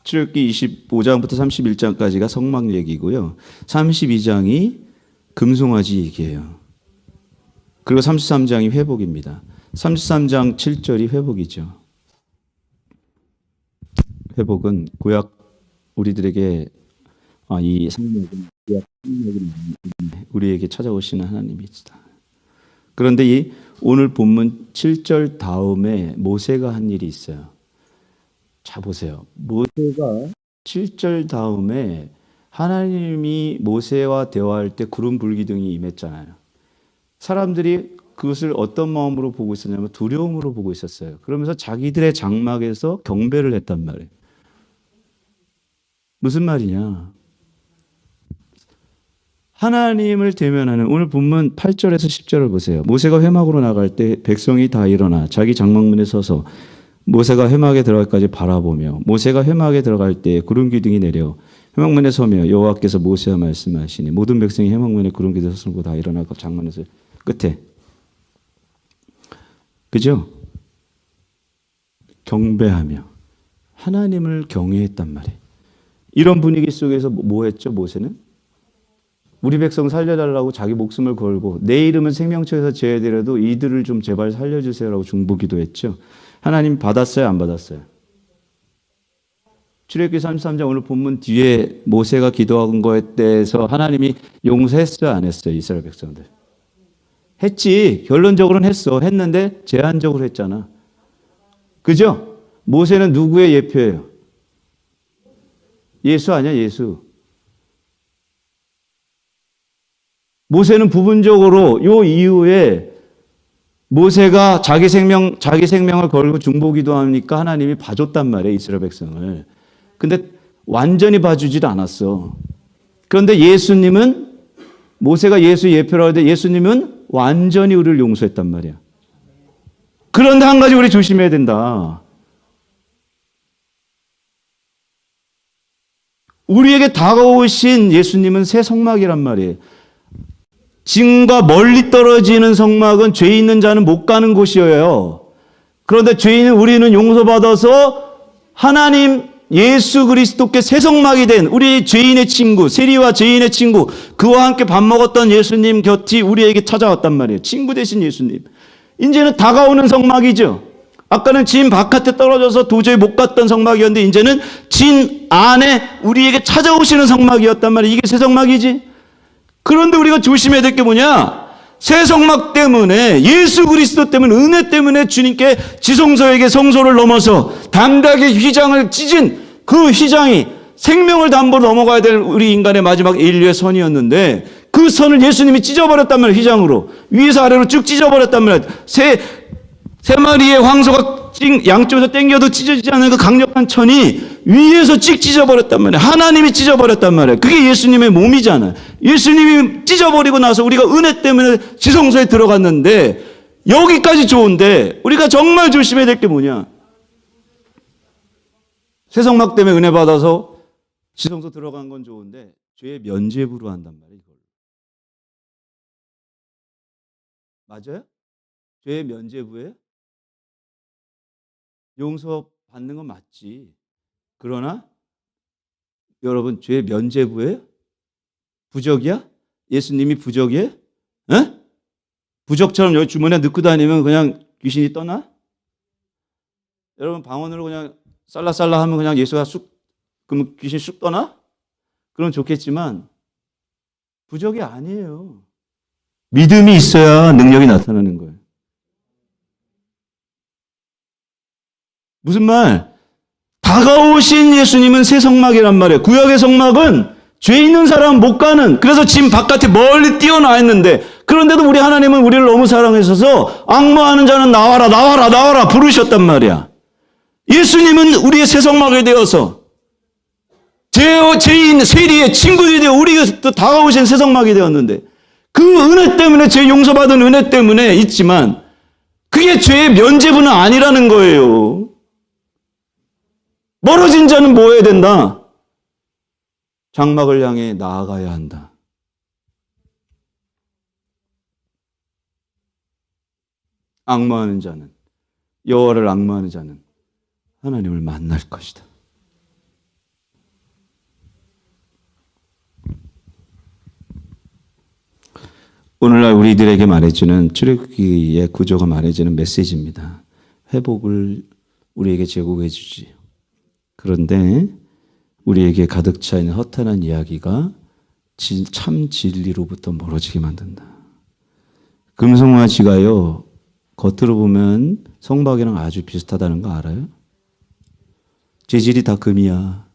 출애굽기 25장부터 31장까지가 성막 얘기고요. 32장이 금송아지 얘기예요. 그리고 33장이 회복입니다. 33장 7절이 회복이죠. 회복은 구약 우리들에게 이 성막은 구약 성막은 우리에게 찾아오시는 하나님이시다. 그런데 이 오늘 본문 7절 다음에 모세가 한 일이 있어요. 자 보세요. 모세가 7절 다음에 하나님이 모세와 대화할 때 구름 불기둥이 임했잖아요. 사람들이 그것을 어떤 마음으로 보고 있었냐면 두려움으로 보고 있었어요. 그러면서 자기들의 장막에서 경배를 했단 말이에요. 무슨 말이냐? 하나님을 대면하는 오늘 본문 8절에서 10절을 보세요. 모세가 회막으로 나갈 때 백성이 다 일어나 자기 장막문에 서서 모세가 회막에 들어갈까지 바라보며 모세가 회막에 들어갈 때 구름 기둥이 내려 회막문에 서며 여호와께서 모세와 말씀하시니 모든 백성이 회막문에 구름 기둥에 서고 다 일어나고 장막문에서 끝에 그죠? 경배하며 하나님을 경외했단 말이에요. 이런 분위기 속에서 뭐 했죠? 모세는 우리 백성 살려달라고 자기 목숨을 걸고 내 이름은 생명冊에서 제외되려도 이들을 좀 제발 살려주세요라고 중보기도 했죠. 하나님 받았어요? 안 받았어요? 출애굽기 33장 오늘 본문 뒤에 모세가 기도한 거에 대해서 하나님이 용서했어요? 안 했어요? 이스라엘 백성들. 했지. 결론적으로는 했어. 했는데 제한적으로 했잖아. 그죠? 모세는 누구의 예표예요? 예수 아니야? 예수. 모세는 부분적으로 요 이후에 모세가 자기 생명을 걸고 중보기도 하니까 하나님이 봐줬단 말이에요. 이스라엘 백성을. 근데 완전히 봐주지도 않았어. 그런데 예수님은 모세가 예수 예표라고 할 때 예수님은 완전히 우리를 용서했단 말이야. 그런데 한 가지 우리 조심해야 된다. 우리에게 다가오신 예수님은 새 성막이란 말이에요. 진과 멀리 떨어지는 성막은 죄 있는 자는 못 가는 곳이에요. 그런데 죄인은 우리는 용서받아서 하나님 예수 그리스도께 새 성막이 된 우리 죄인의 친구, 세리와 죄인의 친구, 그와 함께 밥 먹었던 예수님 곁이 우리에게 찾아왔단 말이에요. 친구 되신 예수님. 이제는 다가오는 성막이죠. 아까는 진 바깥에 떨어져서 도저히 못 갔던 성막이었는데 이제는 진 안에 우리에게 찾아오시는 성막이었단 말이에요. 이게 새 성막이지. 그런데 우리가 조심해야 될 게 뭐냐? 새 성막 때문에 예수 그리스도 때문에 은혜 때문에 주님께 지성소에게 성소를 넘어서 담대하게 휘장을 찢은 그 휘장이 생명을 담보로 넘어가야 될 우리 인간의 마지막 인류의 선이었는데 그 선을 예수님이 찢어버렸단 말이에요. 휘장으로 위에서 아래로 쭉 찢어버렸단 말이에요. 세 마리의 황소가 양쪽에서 땡겨도 찢어지지 않는 그 강력한 천이 위에서 찍 찢어버렸단 말이에요. 하나님이 찢어버렸단 말이에요. 그게 예수님의 몸이잖아요. 예수님이 찢어버리고 나서 우리가 은혜 때문에 지성소에 들어갔는데 여기까지 좋은데 우리가 정말 조심해야 될 게 뭐냐? 새 성막 때문에 은혜 받아서 지성소 들어간 건 좋은데 죄의 면죄부로 한단 말이에요. 이걸. 맞아요? 죄의 면죄부예요? 용서 받는 건 맞지. 그러나 여러분 죄의 면죄부예요? 부적이야? 예수님이 부적이에요? 에? 부적처럼 여기 주머니에 넣고 다니면 그냥 귀신이 떠나? 여러분 방언으로 그냥 살라살라 하면 그냥 예수가 그러면 귀신이 쑥 떠나? 그럼 좋겠지만 부적이 아니에요. 믿음이 있어야 능력이 나타나는 거예요. 무슨 말? 다가오신 예수님은 새 성막이란 말이에요. 구약의 성막은 죄 있는 사람 못 가는, 그래서 진 바깥에 멀리 뛰어나 있는데, 그런데도 우리 하나님은 우리를 너무 사랑하셔서 악무하는 자는 나와라 나와라 나와라 부르셨단 말이야. 예수님은 우리의 새 성막이 되어서 죄인 세리의 친구들이 되어 우리가 또 다가오신 새 성막이 되었는데 그 은혜 때문에 죄 용서받은 은혜 때문에 있지만 그게 죄의 면죄부는 아니라는 거예요. 멀어진 자는 뭐 해야 된다? 장막을 향해 나아가야 한다. 악마하는 자는, 여호와를 악마하는 자는 하나님을 만날 것이다. 오늘날 우리들에게 말해주는 출애굽기의 구조가 말해주는 메시지입니다. 회복을 우리에게 제공해 주지. 그런데 우리에게 가득 차 있는 허탄한 이야기가 참 진리로부터 멀어지게 만든다. 금송아지가요, 겉으로 보면 성박이랑 아주 비슷하다는 거 알아요? 재질이 다 금이야.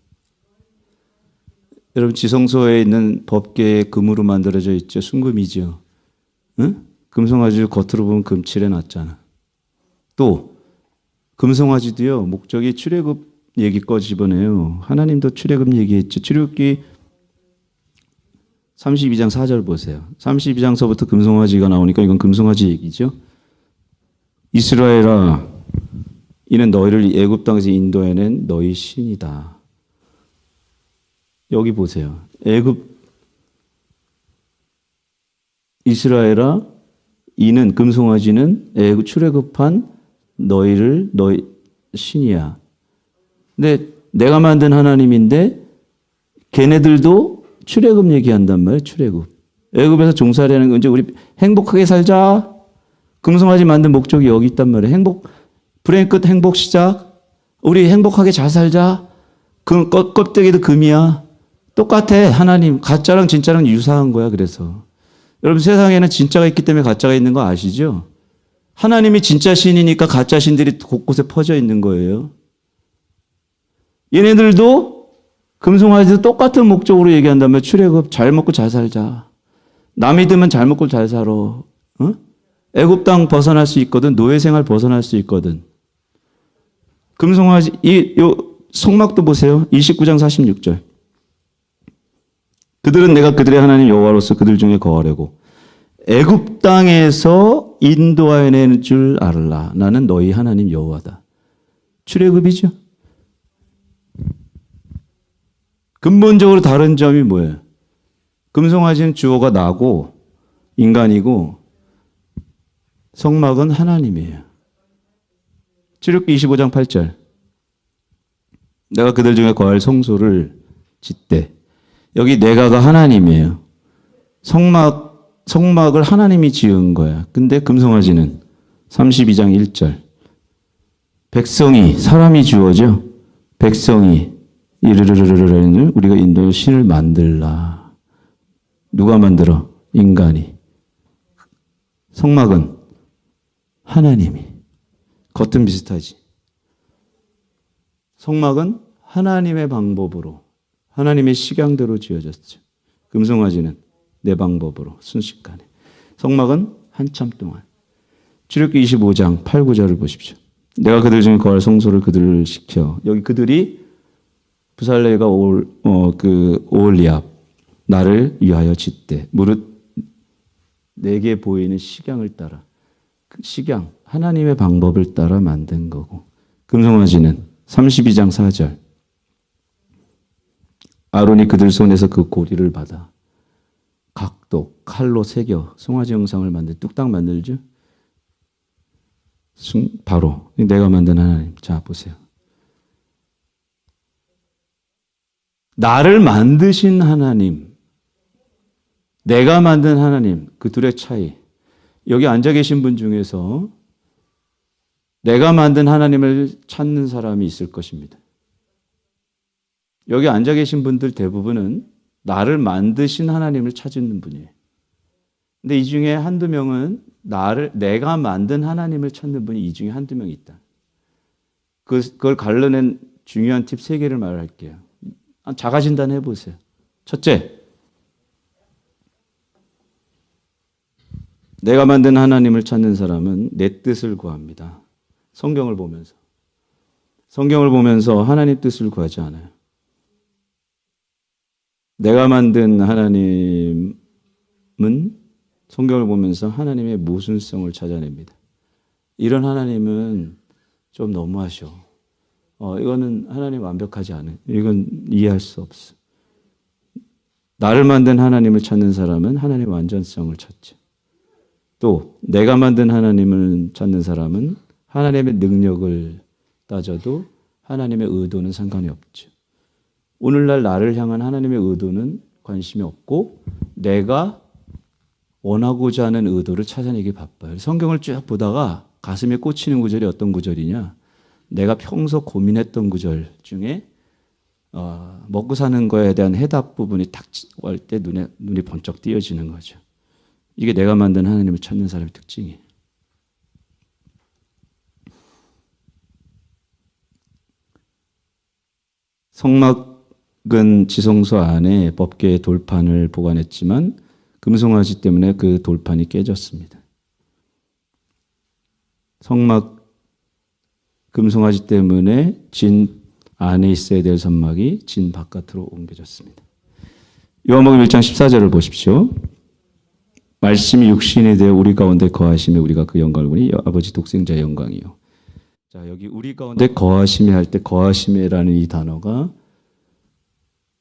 여러분, 지성소에 있는 법궤의 금으로 만들어져 있죠. 순금이죠. 응? 금송아지 겉으로 보면 금칠해 놨잖아. 또 금송아지도요, 목적이 출애굽 얘기 거 집어내요. 하나님도 출애굽 얘기했죠. 출애굽기 32장 4절 보세요. 32장서부터 금송아지가 나오니까 이건 금송아지 얘기죠. 이스라엘아, 이는 너희를 애굽 땅에서 인도해낸 너희 신이다. 여기 보세요. 애굽 이스라엘아, 이는 금송아지는 애굽 출애굽한 너희 신이야. 근데 내가 만든 하나님인데 걔네들도 출애굽 얘기한단 말이에요. 출애굽. 애굽에서 종살이하는 건 이제 우리 행복하게 살자. 금송아지 만든 목적이 여기 있단 말이에요. 불행 끝 행복 시작. 우리 행복하게 잘 살자. 껍데기도 금이야. 똑같아. 하나님 가짜랑 진짜랑 유사한 거야. 그래서 여러분, 세상에는 진짜가 있기 때문에 가짜가 있는 거 아시죠? 하나님이 진짜 신이니까 가짜 신들이 곳곳에 퍼져 있는 거예요. 얘네들도 금송아지도 똑같은 목적으로 얘기한다면 출애굽 잘 먹고 잘 살자. 남이 들면 잘 먹고 잘 살아. 어? 애굽 땅 벗어날 수 있거든. 노예 생활 벗어날 수 있거든. 금송아지 요 성막도 보세요. 29장 46절. 그들은 내가 그들의 하나님 여호와로서 그들 중에 거하려고 애굽 땅에서 인도하여낸 줄 알라. 나는 너희 하나님 여호와다. 출애굽이죠. 근본적으로 다른 점이 뭐예요? 금송아지는 주어가 나고 인간이고 성막은 하나님이에요. 출애굽기 25장 8절. 내가 그들 중에 거할 성소를 짓되. 여기 내가가 하나님이에요. 성막을 하나님이 지은 거야. 근데 금송아지는 32장 1절. 백성이, 사람이 주어죠. 백성이 이르르르르르 우리가 인도의 신을 만들라. 누가 만들어? 인간이. 성막은 하나님이. 겉은 비슷하지. 성막은 하나님의 방법으로, 하나님의 식양대로 지어졌죠. 금송아지는 내 방법으로 순식간에. 성막은 한참 동안. 출애굽기 25장 8, 9절을 보십시오. 내가 그들 중에 거할 성소를 그들을 시켜. 여기 그들이 부살레가 오홀리압 나를 위하여 짓되 무릇 내게 보이는 식양을 따라. 그 식양 하나님의 방법을 따라 만든 거고. 금송아지는 32장 4절. 아론이 그들 손에서 그 고리를 받아 각도 칼로 새겨 송아지 형상을 뚝딱 만들죠. 바로 내가 만든 하나님. 자 보세요. 나를 만드신 하나님, 내가 만든 하나님, 그 둘의 차이. 여기 앉아 계신 분 중에서 내가 만든 하나님을 찾는 사람이 있을 것입니다. 여기 앉아 계신 분들 대부분은 나를 만드신 하나님을 찾는 분이에요. 근데 이 중에 한두 명은 내가 만든 하나님을 찾는 분이 이 중에 한두 명 있다. 그걸 가르는 중요한 팁 3개를 말할게요. 자가 진단해 보세요. 첫째, 내가 만든 하나님을 찾는 사람은 내 뜻을 구합니다. 성경을 보면서 하나님 뜻을 구하지 않아요. 내가 만든 하나님은 성경을 보면서 하나님의 모순성을 찾아냅니다. 이런 하나님은 좀 너무하셔. 이거는 하나님 완벽하지 않아요. 이건 이해할 수 없어. 나를 만든 하나님을 찾는 사람은 하나님의 완전성을 찾죠. 또 내가 만든 하나님을 찾는 사람은 하나님의 능력을 따져도 하나님의 의도는 상관이 없죠. 오늘날 나를 향한 하나님의 의도는 관심이 없고 내가 원하고자 하는 의도를 찾아내기 바빠요. 성경을 쭉 보다가 가슴에 꽂히는 구절이 어떤 구절이냐? 내가 평소 고민했던 구절 중에 먹고 사는 거에 대한 해답 부분이 딱 올 때 눈이 번쩍 띄어지는 거죠. 이게 내가 만든 하나님을 찾는 사람의 특징이에요. 성막은 지성소 안에 법궤의 돌판을 보관했지만 금송아지 때문에 그 돌판이 깨졌습니다. 성막 금송아지 때문에 진 안에 있어야 될 성막이 진 바깥으로 옮겨졌습니다. 요한복음 1장 14절을 보십시오. 말씀이 육신이 되어 우리 가운데 거하심에 우리가 그 영광을 보니 아버지 독생자의 영광이요. 자, 여기 우리 가운데 거하심에 할 때 거하심에라는 이 단어가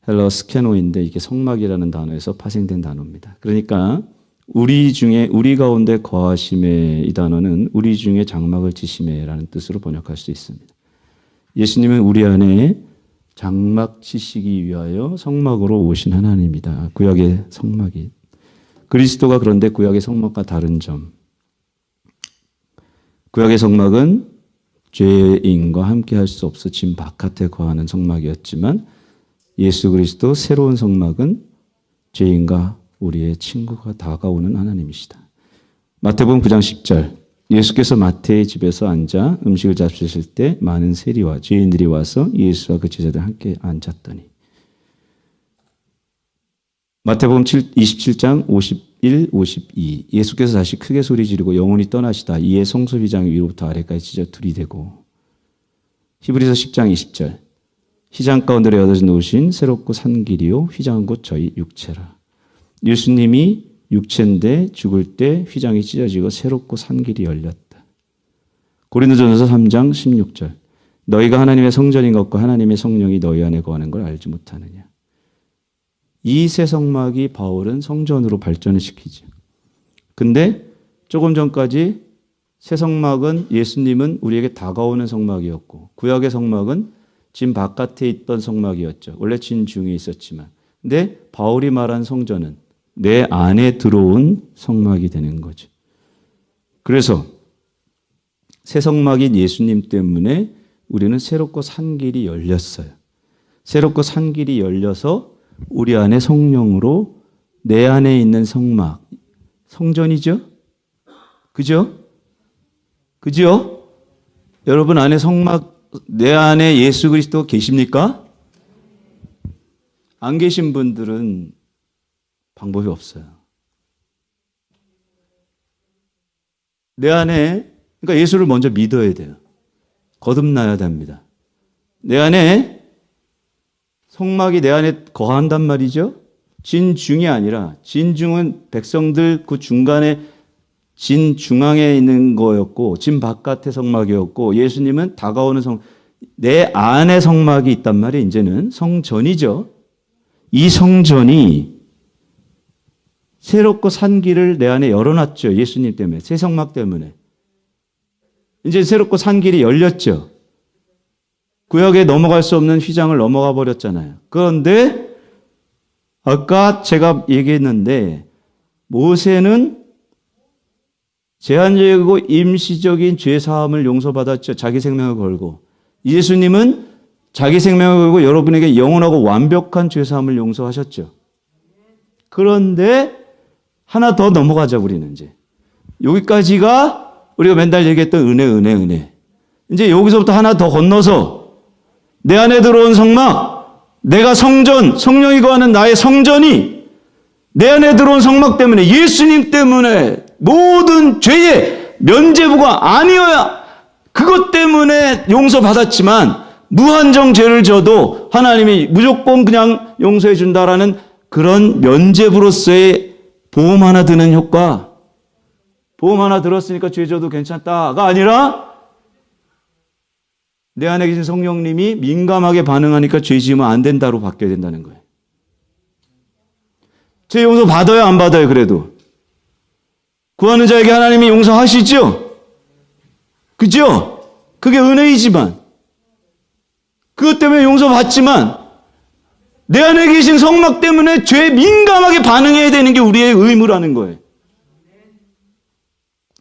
헬러 스케노인데 이게 성막이라는 단어에서 파생된 단어입니다. 그러니까 우리 중에 우리 가운데 거하심에 이 단어는 우리 중에 장막을 치심에라는 뜻으로 번역할 수 있습니다. 예수님은 우리 안에 장막 치시기 위하여 성막으로 오신 하나님입니다. 구약의 성막이. 그리스도가 그런데 구약의 성막과 다른 점. 구약의 성막은 죄인과 함께 할 수 없어 진 바깥에 거하는 성막이었지만 예수 그리스도 새로운 성막은 죄인과 우리의 친구가 다가오는 하나님이시다. 마태복음 9장 10절. 예수께서 마태의 집에서 앉아 음식을 잡수실 때 많은 세리와 죄인들이 와서 예수와 그 제자들 함께 앉았더니. 마태복음 27장 51, 52. 예수께서 다시 크게 소리 지르고 영혼이 떠나시다. 이에 성소휘장이 위로부터 아래까지 찢어 들이대고. 히브리서 10장 20절. 휘장 가운데로 여어져 놓으신 새롭고 산 길이요 휘장은 곧 저희 육체라. 예수님이 육체인데 죽을 때 휘장이 찢어지고 새롭고 산 길이 열렸다. 고린도전서 3장 16절. 너희가 하나님의 성전인 것과 하나님의 성령이 너희 안에 거하는 걸 알지 못하느냐. 이 새 성막이 바울은 성전으로 발전을 시키죠. 근데 조금 전까지 새 성막은 예수님은 우리에게 다가오는 성막이었고 구약의 성막은 진 바깥에 있던 성막이었죠. 원래 진 중에 있었지만. 근데 바울이 말한 성전은 내 안에 들어온 성막이 되는 거죠. 그래서 새 성막인 예수님 때문에 우리는 새롭고 산 길이 열렸어요. 새롭고 산 길이 열려서 우리 안에 성령으로 내 안에 있는 성막, 성전이죠? 그죠? 그죠? 여러분 안에 성막, 내 안에 예수 그리스도 계십니까? 안 계신 분들은 방법이 없어요. 내 안에, 그러니까 예수를 먼저 믿어야 돼요. 거듭나야 됩니다. 내 안에 성막이 내 안에 거한단 말이죠. 진중이 아니라 진중은 백성들 그 중간에 진 중앙에 있는 거였고 진 바깥의 성막이었고 예수님은 다가오는 내 안에 성막이 있단 말이 이제는 성전이죠. 이 성전이 새롭고 산 길을 내 안에 열어놨죠. 예수님 때문에. 새 성막 때문에. 이제 새롭고 산 길이 열렸죠. 구약에 넘어갈 수 없는 휘장을 넘어가 버렸잖아요. 그런데 아까 제가 얘기했는데 모세는 제한적이고 임시적인 죄사함을 용서받았죠. 자기 생명을 걸고. 예수님은 자기 생명을 걸고 여러분에게 영원하고 완벽한 죄사함을 용서하셨죠. 그런데 하나 더 넘어가자 우리는 이제. 여기까지가 우리가 맨날 얘기했던 은혜. 이제 여기서부터 하나 더 건너서 내 안에 들어온 성막, 내가 성전, 성령이 거하는 나의 성전이 내 안에 들어온 성막 때문에 예수님 때문에 모든 죄의 면죄부가 아니어야 그것 때문에 용서받았지만 무한정 죄를 져도 하나님이 무조건 그냥 용서해 준다라는 그런 면죄부로서의 보험 하나 드는 효과. 보험 하나 들었으니까 죄 져도 괜찮다가 아니라 내 안에 계신 성령님이 민감하게 반응하니까 죄 지으면 안 된다로 바뀌어야 된다는 거예요. 죄 용서 받아요, 안 받아요, 그래도? 구하는 자에게 하나님이 용서하시죠? 그죠? 그게 은혜이지만, 그것 때문에 용서받지만, 내 안에 계신 성막 때문에 죄에 민감하게 반응해야 되는 게 우리의 의무라는 거예요.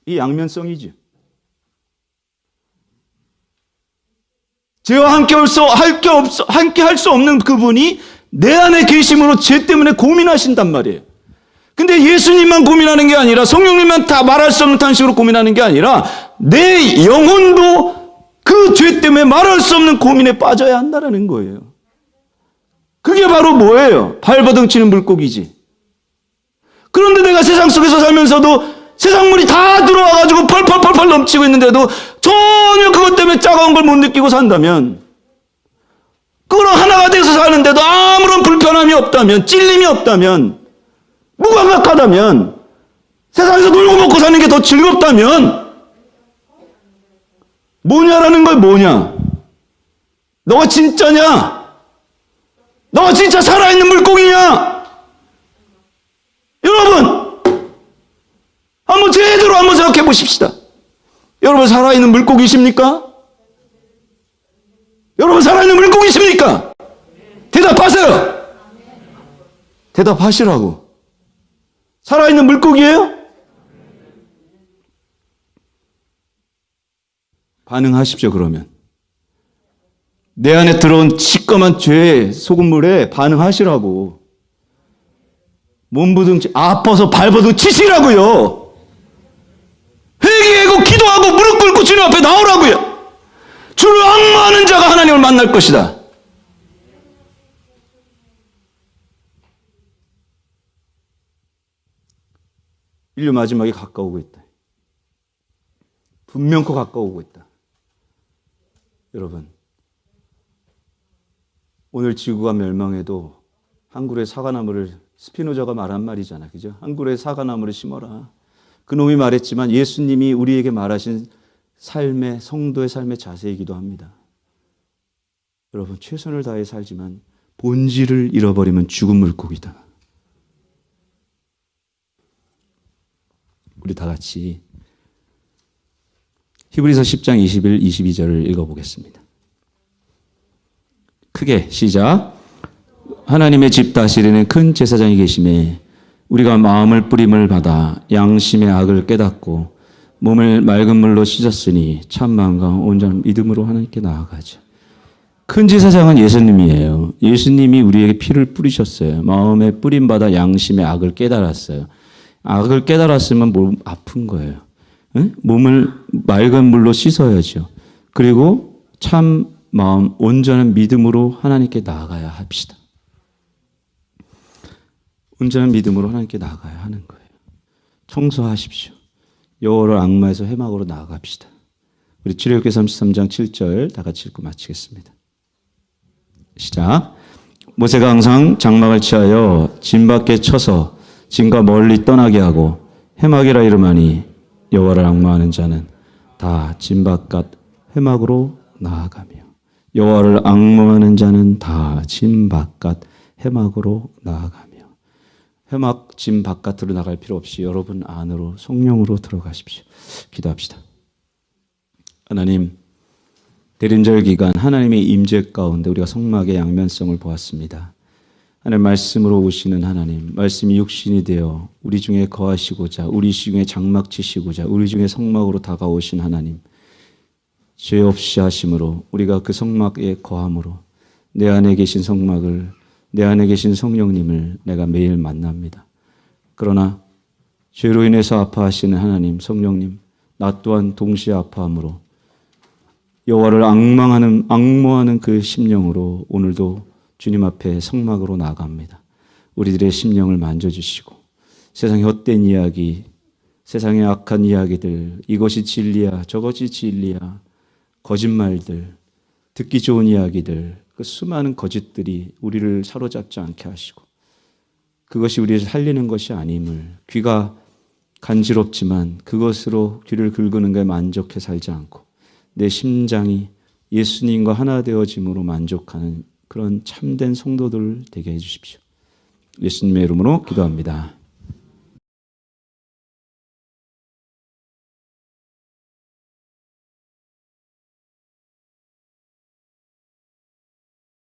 이 양면성이죠. 죄와 함께 할 수 없는 그분이 내 안에 계심으로 죄 때문에 고민하신단 말이에요. 근데 예수님만 고민하는 게 아니라, 성령님만 다 말할 수 없는 탄식으로 고민하는 게 아니라, 내 영혼도 그 죄 때문에 말할 수 없는 고민에 빠져야 한다는 거예요. 그게 바로 뭐예요? 발버둥 치는 물고기지. 그런데 내가 세상 속에서 살면서도 세상 물이 다 들어와가지고 펄펄펄펄 넘치고 있는데도 전혀 그것 때문에 차가운 걸 못 느끼고 산다면, 그거랑 하나가 돼서 사는데도 아무런 불편함이 없다면, 찔림이 없다면, 무감각하다면, 세상에서 놀고 먹고 사는 게 더 즐겁다면, 뭐냐라는 걸 뭐냐? 너가 진짜냐? 너가 진짜 살아있는 물고기냐? 여러분, 한번 제대로 한번 생각해 보십시다. 여러분 살아있는 물고기십니까? 여러분 살아있는 물고기십니까? 대답하세요. 대답하시라고. 살아있는 물고기예요? 반응하십시오, 그러면. 내 안에 들어온 시꺼먼 죄의 소금물에 반응하시라고. 몸부둥, 아파서 발버둥 치시라고요. 회개하고 기도하고 무릎 꿇고 주님 앞에 나오라고요. 주를 앙모하는 자가 하나님을 만날 것이다. 인류 마지막이 가까우고 있다. 분명코 가까우고 있다. 여러분, 오늘 지구가 멸망해도 한 그루의 사과나무를, 스피노자가 말한 말이잖아, 그죠? 한 그루의 사과나무를 심어라. 그놈이 말했지만 예수님이 우리에게 말하신 삶의, 성도의 삶의 자세이기도 합니다. 여러분, 최선을 다해 살지만 본질을 잃어버리면 죽은 물고기다. 우리 다 같이 히브리서 10장 21, 22절을 읽어보겠습니다. 크게 시작. 하나님의 집 다스리는 큰 제사장이 계심에 우리가 마음을 뿌림을 받아 양심의 악을 깨닫고 몸을 맑은 물로 씻었으니 참 마음과 온전한 믿음으로 하나님께 나아가자. 큰 제사장은 예수님이에요. 예수님이 우리에게 피를 뿌리셨어요. 마음에 뿌림 받아 양심의 악을 깨달았어요. 악을 깨달았으면 몸 아픈 거예요. 응? 몸을 맑은 물로 씻어야죠. 그리고 참 마음, 온전한 믿음으로 하나님께 나아가야 합시다. 온전한 믿음으로 하나님께 나아가야 하는 거예요. 청소하십시오. 여호와를 앙마에서 회막으로 나아갑시다. 우리 출애굽기 33장 7절 다 같이 읽고 마치겠습니다. 시작. 모세가 항상 장막을 취하여 진 밖에 쳐서 진과 멀리 떠나게 하고 회막이라 이름하니 여호와를 앙마하는 자는 다 진 바깥 회막으로 나아가며 여호와를 앙마하는 자는 다 진 바깥 회막으로 나아가며. 회막 진 바깥으로 나갈 필요 없이 여러분 안으로 성령으로 들어가십시오. 기도합시다. 하나님, 대림절 기간 하나님의 임재 가운데 우리가 성막의 양면성을 보았습니다. 하나님, 말씀으로 오시는 하나님, 말씀이 육신이 되어 우리 중에 거하시고자, 우리 중에 장막 치시고자, 우리 중에 성막으로 다가오신 하나님, 죄 없이 하심으로 우리가 그 성막에 거함으로 내 안에 계신 성막을, 내 안에 계신 성령님을 내가 매일 만납니다. 그러나 죄로 인해서 아파하시는 하나님, 성령님, 나 또한 동시에 아파함으로 여호와를 앙모하는 그 심령으로 오늘도 주님 앞에 성막으로 나아갑니다. 우리들의 심령을 만져주시고 세상의 헛된 이야기, 세상의 악한 이야기들, 이것이 진리야, 저것이 진리야, 거짓말들, 듣기 좋은 이야기들, 그 수많은 거짓들이 우리를 사로잡지 않게 하시고 그것이 우리를 살리는 것이 아님을, 귀가 간지럽지만 그것으로 귀를 긁는 것에 만족해 살지 않고 내 심장이 예수님과 하나 되어짐으로 만족하는 그런 참된 성도들 되게 해주십시오. 예수님의 이름으로 기도합니다.